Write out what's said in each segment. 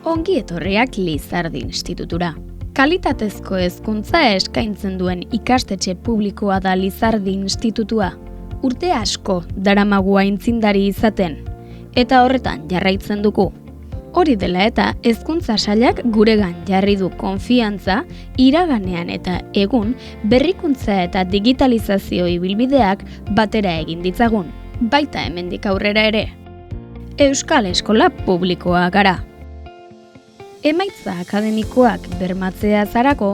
Ongi etorriak Lizardi Institutura. Kalitatezko hezkuntza eskaintzen duen ikastetxe publikoa da Lizardi Institutua. Urte asko daramagu aintzindari izaten, eta horretan jarraitzen dugu. Hori dela eta hezkuntza sailak guregan jarri du konfiantza, iraganean eta egun berrikuntza eta digitalizazio ibilbideak batera egin ditzagun, baita hemendik aurrera ere. Euskal Eskola publikoa gara. Emaitza akademikoak bermatzea zarako,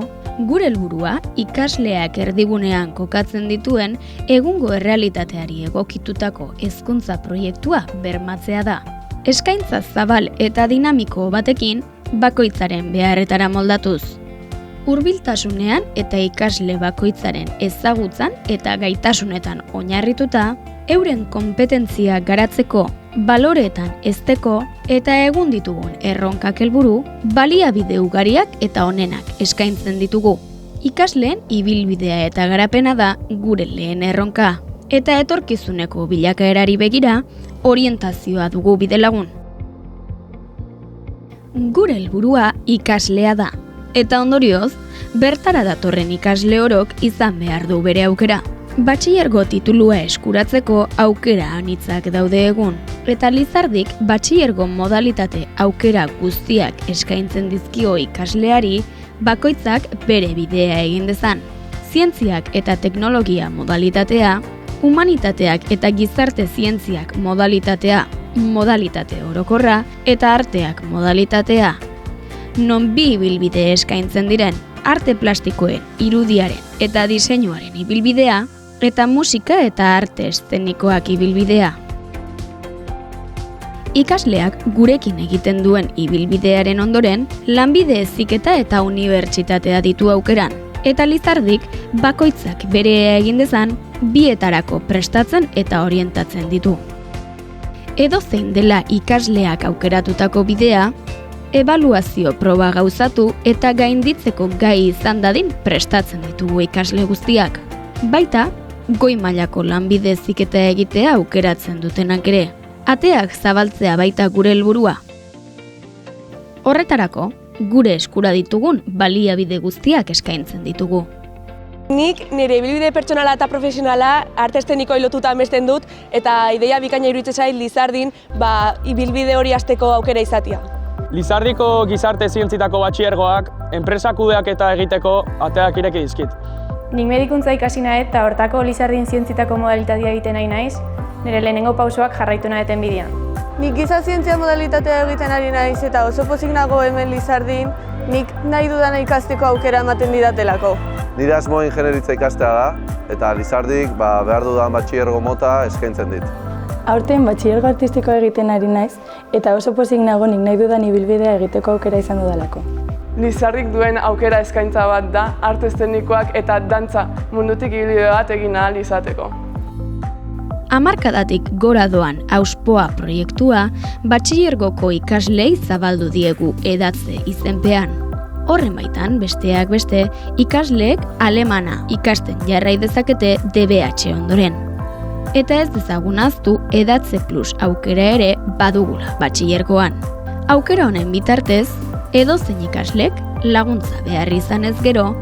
gure helburua ikasleak erdigunean kokatzen dituen egungo errealitateari egokitutako hezkuntza proiektua bermatzea da. Eskaintza zabal eta dinamiko batekin, bakoitzaren beharretara moldatuz. Hurbiltasunean eta ikasle bakoitzaren ezagutzan eta gaitasunetan oinarrituta, euren konpetentzia garatzeko, baloreetan hezteko eta egun ditugun erronkak helburu, baliabide ugariak eta onenak eskaintzen ditugu. Ikasleen ibilbidea eta garapena da gure lehen erronka, eta etorkizuneko bilakaerari begira, orientazioa dugu bidelagun. Gure helburua ikaslea da, eta ondorioz, bertara datorren ikasle orok izan behar du bere aukera. Batxilergo titulua eskuratzeko aukera anitzak daude egun, eta Lizardik batxilergo modalitate aukera guztiak eskaintzen dizkio ikasleari, bakoitzak bere bidea egin dezan. Zientziak eta teknologia modalitatea, humanitateak eta gizarte zientziak modalitatea, modalitate orokorra eta arteak modalitatea. Non bi ibilbide eskaintzen diren, arte plastikoen, irudiaren eta diseinuaren ibilbidea, eta musika eta arte eszenikoak ibilbidea. Ikasleak gurekin egiten duen ibilbidearen ondoren, lanbide heziketa eta unibertsitatea ditu aukeran, eta Lizardik bakoitzak bere egin dezan, bietarako prestatzen eta orientatzen ditu. Edozein dela ikasleak aukeratutako bidea, ebaluazio proba gauzatu eta gainditzeko gai izan dadin prestatzen ditugu ikasle guztiak. Baita, goi mailako lanbide heziketa egitea aukeratzen dutenak ere. Ateak zabaltzea baita gure helburua. Horretarako, gure eskura ditugun baliabide guztiak eskaintzen ditugu. Nik nire ibilbide pertsonala eta profesionala arte eszenikoei lotuta amesten dut eta ideia bikaina iruditzen zait Lizardin ibilbide hori hasteko aukera izatea. Lizardiko gizarte zientzitako batxilergoak enpresa kudeaketa egiteko ateak ireki dizkit. Nik medikuntza ikasi nahet eta hortako Lizardin zientzitako modalitatea egiten nahi naiz, nire lehenengo pausoak jarraitu naheten bidean. Nik giza zientzia modalitatea egiten ari naiz eta oso pozik nago hemen Lizardin, nik nahi dudana ikasteko aukera ematen didatelako. Nire asmoa ingenieritza ikastea da, eta Lizardik behar dudan batxilergo mota eskaintzen dit. Aurten batxilergo artistikoa egiten ari naiz, eta oso pozik nago nik nahi dudan ibilbidea egiteko aukera izan dudalako. Lizardik duen aukera eskaintza bat da, arte eszenikoak eta dantza mundutik ibilbide bat egin ahal izateko. Hamarkadatik gora doan Auspoa proiektua batxilergoko ikaslei zabaldu diegu edatze izenpean. Horren baitan, besteak beste, ikasleek alemana ikasten jarrai dezakete DBH ondoren. Eta ez dezagun ahaztu edatze plus aukera ere badugula batxilergoan. Aukera honen bitartez, edozein ikaslek laguntza behar izanez gero,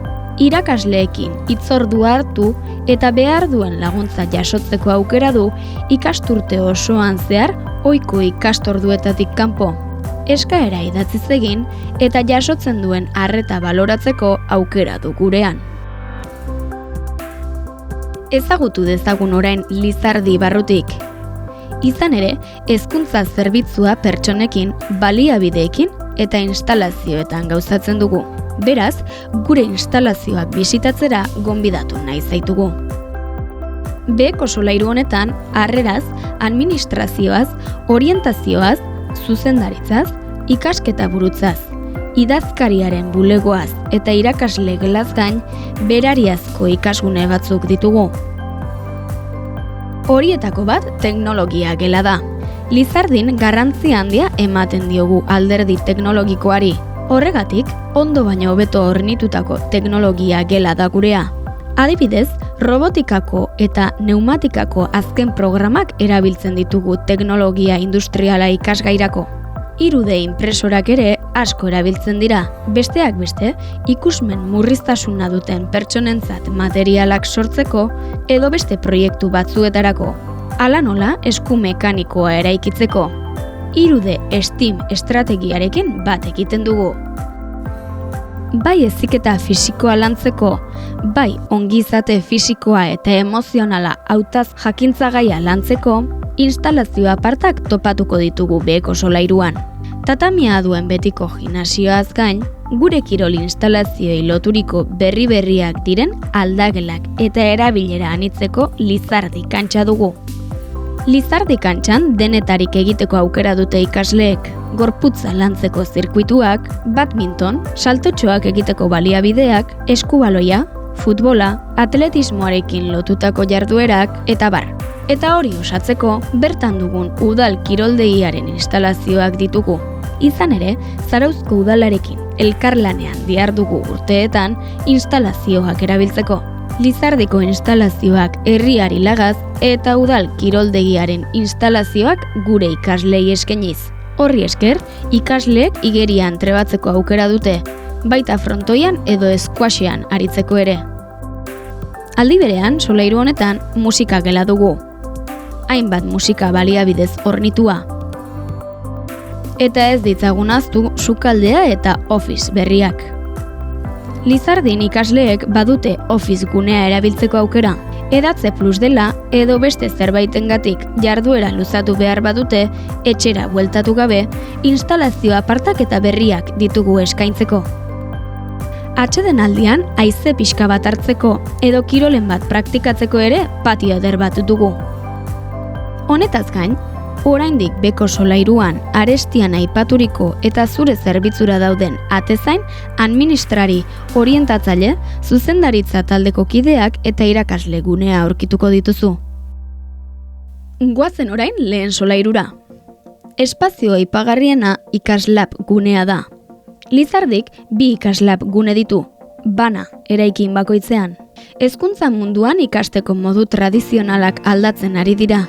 irakasleekin hitzordua hartu eta behar duen laguntza jasotzeko aukera du ikasturte osoan zehar ohiko ikastorduetatik kanpo. Eskaera idatziz egin eta jasotzen duen arreta baloratzeko aukera du gurean. Ezagutu dezagun orain Lizardi barrutik. Izan ere, hezkuntza zerbitzua pertsonekin, baliabideekin eta instalazioetan gauzatzen dugu. Beraz, gure instalazioak bisitatzera gonbidatu nahi zaitugu. Beheko solairu honetan, harreraz, administrazioaz, orientazioaz, zuzendaritzaz, ikasketa burutzaz, idazkariaren bulegoaz eta irakasle gelaz gain, berariazko ikasgune batzuk ditugu. Horietako bat teknologia gela da. Lizardin garrantzi handia ematen diogu alderdi teknologikoari. Horregatik, ondo baino hobeto hornitutako teknologia gela da gurea. Adibidez, robotikako eta pneumatikako azken programak erabiltzen ditugu teknologia industriala ikasgairako. 3D inpresorak ere asko erabiltzen dira, besteak beste, ikusmen murriztasuna duten pertsonentzat materialak sortzeko edo beste proiektu batzuetarako. Hala nola, esku mekanikoa eraikitzeko. 3D STEAM estrategiarekin bat egiten dugu. Bai heziketa fisikoa lantzeko, bai ongizate fisikoa eta emozionala hautaz jakintzagaia lantzeko, instalazio apartak topatuko ditugu beheko solairuan. Tatamia duen betiko gimnasioaz gain, gure kirol instalazioei loturiko berri-berriak diren aldagelak eta erabilera anitzeko Lizardi kantxa dugu. Lizardi kantxan denetarik egiteko aukera dute ikasleek, gorputza lantzeko zirkuituak, badminton, saltotxoak egiteko baliabideak, eskubaloia, futbola, atletismoarekin lotutako jarduerak eta bar. Eta hori osatzeko, bertan dugun udal kiroldegiaren instalazioak ditugu. Izan ere, Zarauzko udalarekin elkarlanean dihardugu urteetan instalazioak erabiltzeko. Lizardiko instalazioak herriari lagaz eta udal kiroldegiaren instalazioak gure ikaslei eskainiz. Horri esker, ikasleek igerian trebatzeko aukera dute, baita frontoian edo squashean aritzeko ere. Aldi berean, solairu honetan musika gela dugu. Hainbat musika baliabidez hornitua. Eta ez ditzagun ahaztu sukaldea eta office berriak. Lizardin ikasleek badute office gunea erabiltzeko aukera. Edatze plus dela edo beste zerbaitengatik jarduera luzatu behar badute, etxera bueltatu gabe, instalazio apartak eta berriak ditugu eskaintzeko. Atsedenaldian haize pixka bat hartzeko edo kirolen bat praktikatzeko ere patio eder bat dugu. Honetaz gain, oraindik beko solairuan arestian aipaturiko eta zure zerbitzura dauden atezain, administrari, orientatzaile, zuzendaritza taldeko kideak eta irakasle gunea aurkituko dituzu. Goazen orain lehen solairura. Espazio aipagarriena ikaslab gunea da. Lizardik 2 ikaslab gune ditu, bana eraikin bakoitzean. Hezkuntza munduan ikasteko modu tradizionalak aldatzen ari dira.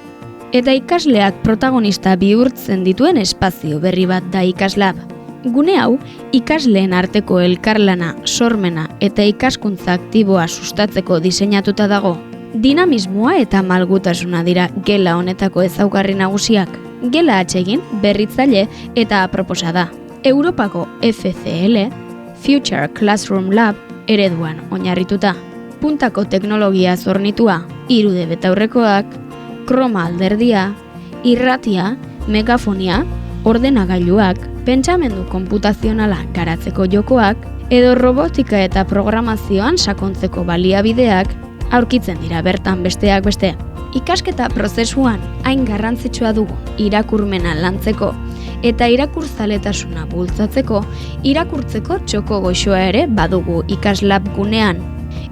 Eta ikasleak protagonista bihurtzen dituen espazio berri bat da ikaslab. Gune hau, ikasleen arteko elkarlana, sormena eta ikaskuntza aktiboa sustatzeko diseinatuta dago. Dinamismoa eta malgutasuna dira gela honetako ezaugarri nagusiak. Gela atsegin, berritzaile eta aproposa da. Europako FCL, Future Classroom Lab, ereduan oinarrituta. Puntako teknologia zornitua, 3D betaurrekoak, kroma alderdia, irratia, megafonia, ordenagailuak, pentsamendu konputazionala garatzeko jokoak, edo robotika eta programazioan sakontzeko baliabideak aurkitzen dira bertan besteak beste. Ikasketa prozesuan hain garrantzitsua dugu irakurmena lantzeko eta irakurzaletasuna bultzatzeko, irakurtzeko txoko goxoa ere badugu ikaslab gunean.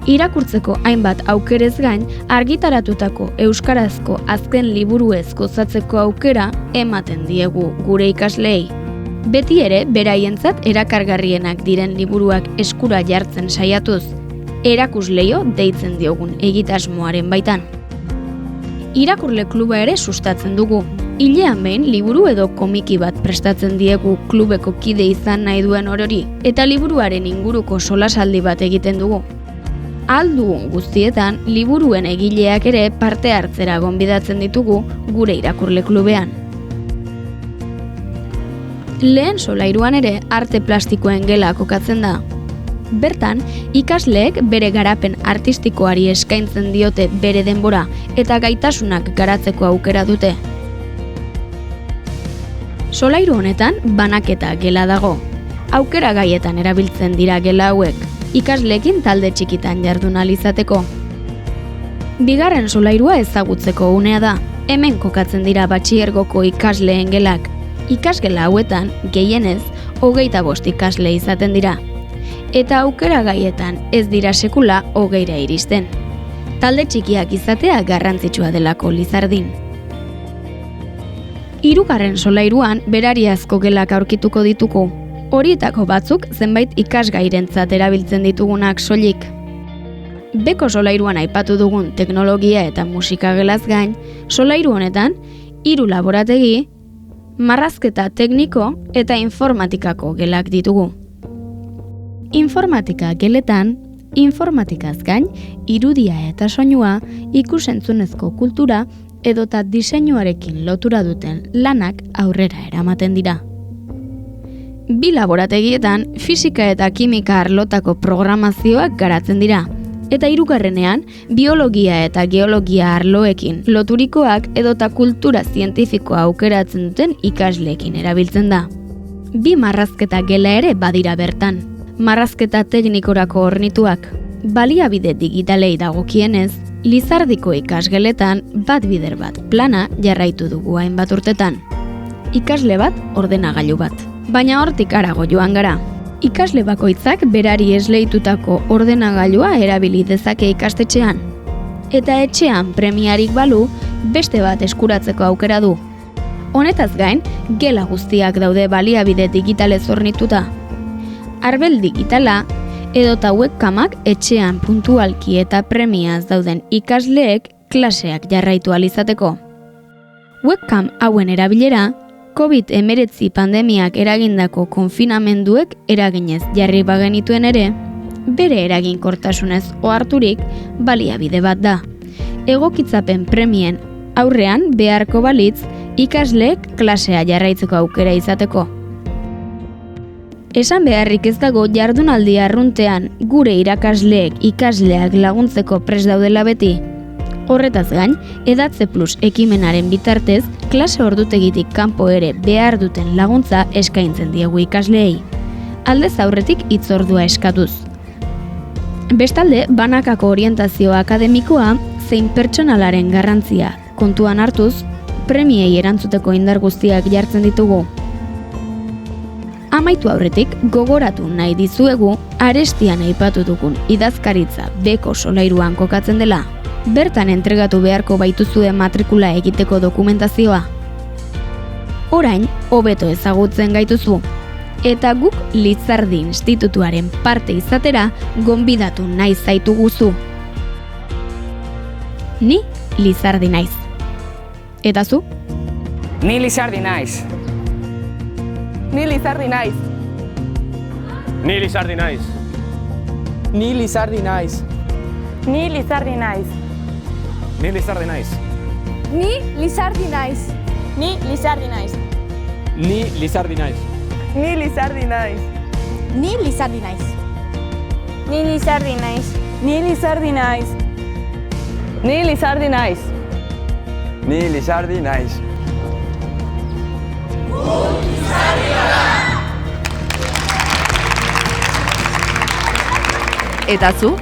Irakurtzeko hainbat aukerez gain, argitaratutako euskarazko azken liburuez gozatzeko aukera ematen diegu gure ikasleei. Beti ere, beraientzat erakargarrienak diren liburuak eskura jartzen saiatuz, erakusleio deitzen diogun egitasmoaren baitan. Irakurle kluba ere sustatzen dugu. Hilean behin liburu edo komiki bat prestatzen diegu klubeko kide izan nahi duen orori, eta liburuaren inguruko solasaldi bat egiten dugu. Aldugun guztietan, liburuen egileak ere parte hartzera gonbidatzen ditugu gure irakurle klubean. Lehen solairuan ere arte plastikoen gela kokatzen da. Bertan, ikasleek bere garapen artistikoari eskaintzen diote bere denbora eta gaitasunak garatzeko aukera dute. Solairu honetan banaketa gela dago. Aukera gaietan erabiltzen dira gela hauek, ikasleekin talde txikitan jardun ahal izateko. Bigarren solairua ezagutzeko unea da. Hemen kokatzen dira batxilergoko ikasleen gelak. Ikasgela hauetan, gehienez, 25 ikasle izaten dira. Eta aukera gaietan ez dira sekula 20ra iristen. Talde txikiak izatea garrantzitsua delako Lizardin. Hirugarren solairuan berariazko gelak aurkituko ditugu. Horietako batzuk zenbait ikasgairentzat erabiltzen ditugunak soilik. Beko solairuan aipatu dugun teknologia eta musika gelaz gain, solairu honetan 3 laborategi, marrazketa tekniko eta informatikako gelak ditugu. Informatika geletan, informatikaz gain, irudia eta soinua, ikusentzunezko kultura edota diseinuarekin lotura duten lanak aurrera eramaten dira. Bi laborategietan fisika eta kimika arlotako programazioak garatzen dira, eta hirugarrenean biologia eta geologia arloekin loturikoak edota kultura zientifikoa aukeratzen duten ikasleekin erabiltzen da. Bi marrazketa gela ere badira bertan. Marrazketa teknikorako hornituak. Baliabide digitalei dagokienez, Lizardiko ikasgeletan bat bider bat plana jarraitu dugu hainbat urtetan. Ikasle bat, ordenagailu bat. Baina hortik harago joan gara. Ikasle bakoitzak berari esleitutako ordenagailua erabili dezake ikastetxean. Eta etxean premiarik balu, beste bat eskuratzeko aukera du. Honetaz gain, gela guztiak daude baliabide digitalez hornituta. Arbel digitala, edota webkamak etxean puntualki eta premiaz dauden ikasleek klaseak jarraitu ahal izateko. Webcam hauen erabilera, COVID-19 pandemiak eragindako konfinamenduek eraginez jarri bagenituen ere, bere eraginkortasunez oharturik baliabide bat da. Egokitzapen premien aurrean beharko balitz ikasleek klasea jarraitzeko aukera izateko. Esan beharrik ez dago jardunaldi arruntean gure irakasleek ikasleak laguntzeko prest daudela beti. Horretaz gain, Edatze Plus ekimenaren bitartez, klase ordutegitik kanpo ere behar duten laguntza eskaintzen diegu ikasleei. Aldez aurretik hitzordua eskatuz. Bestalde, banakako orientazio akademikoa zein pertsonalaren garrantzia kontuan hartuz, premiei erantzuteko indar guztiak jartzen ditugu. Amaitu aurretik gogoratu nahi dizuegu arestian aipatu dugun idazkaritza beko solairuan kokatzen dela. Bertan entregatu beharko baituzue matrikula egiteko dokumentazioa. Orain, hobeto ezagutzen gaituzu. Eta guk Lizardi Institutuaren parte izatera gonbidatu nahi zaituguzu. Ni Lizardi naiz. Eta zu? Ni Lizardi naiz. Ni Lizardi naiz. Ni Lizardi naiz. Ni Lizardi naiz. Ni Lizardi naiz. Ni Lizardi naiz. Ni Lizardi naiz. Ni Lizardi naiz. Ni Lizardi naiz. Ni Lizardi naiz. Ni Lizardi naiz. Ni Lizardi naiz. Ni Lizardi naiz. Ni Lizardi naiz. Ni Lizardi naiz. Eta zu?